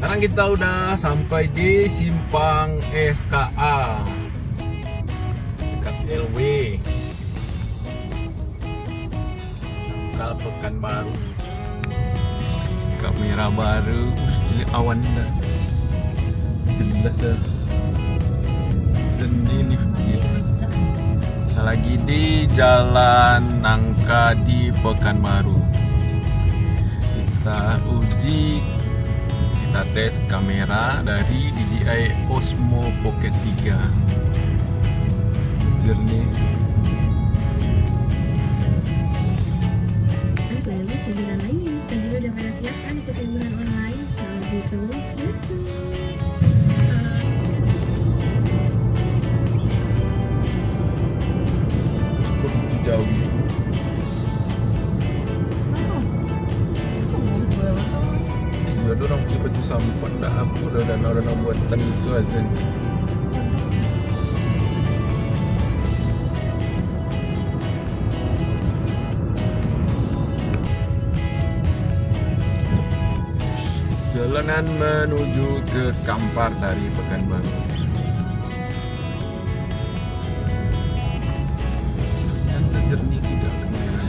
Sekarang kita udah sampai di Simpang SKA dekat LW Pekanbaru. Kamera baru, jadi awan dah jelas dah. Seni video. Kita lagi di Jalan Nangka di Pekanbaru. Kita uji, kita tes kamera dari DJI Osmo Pocket 3. Jernih. Playlist hiburan lainnya dan juga udah pada siap kan ikut hiburan online. Kalau gitu, let's go. Cukup jauh. Iya, orang punya baju sampan dah apa dan orang buatan itu aja. Jalanan menuju ke Kampar dari Pekanbaru. Ternyata jernih tidak kamera.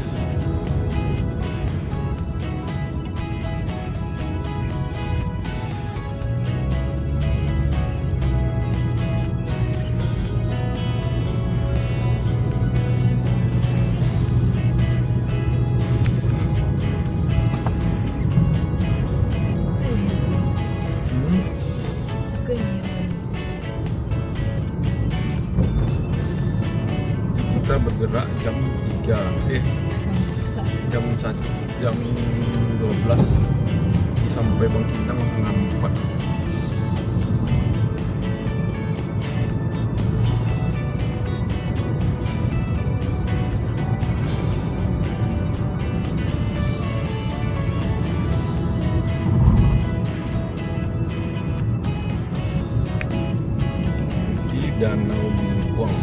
Kita bergerak jam 3 jam 12 sampai Bangkinang setengah 4. Di Danau Binuang.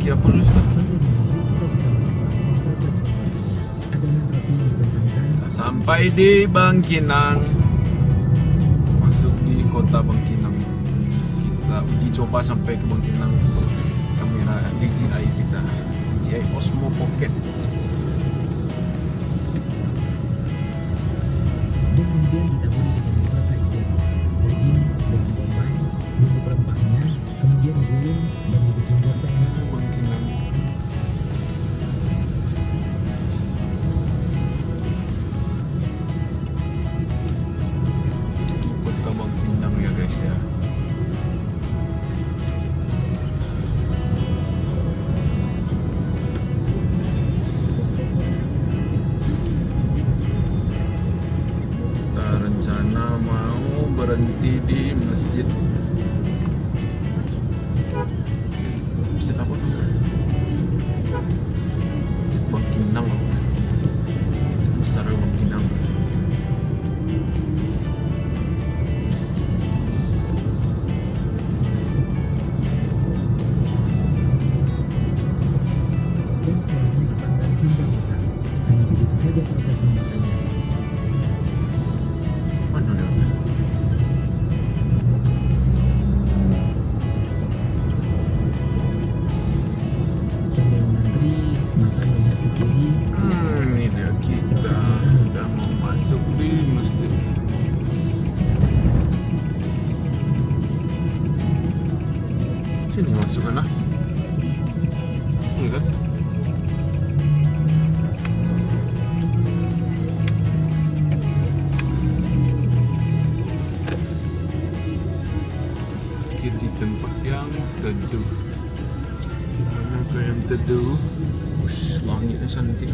Apa lu sampai di Bangkinang, masuk di kota Bangkinang. Kita uji coba sampai ke Bangkinang kamera DJI kita, DJI Osmo Pocket. Dan kemudian ditaburi dengan beberapa isian daging dengan bombay, bumbu perempahnya, kemudian gulung dan dibikin goreng. Bangkinang. Kota Bangkinang ya guys ya. Mana? Enggak. Parkir di tempat yang teduh. Mana tuh yang teduh? Ush, langitnya cantik.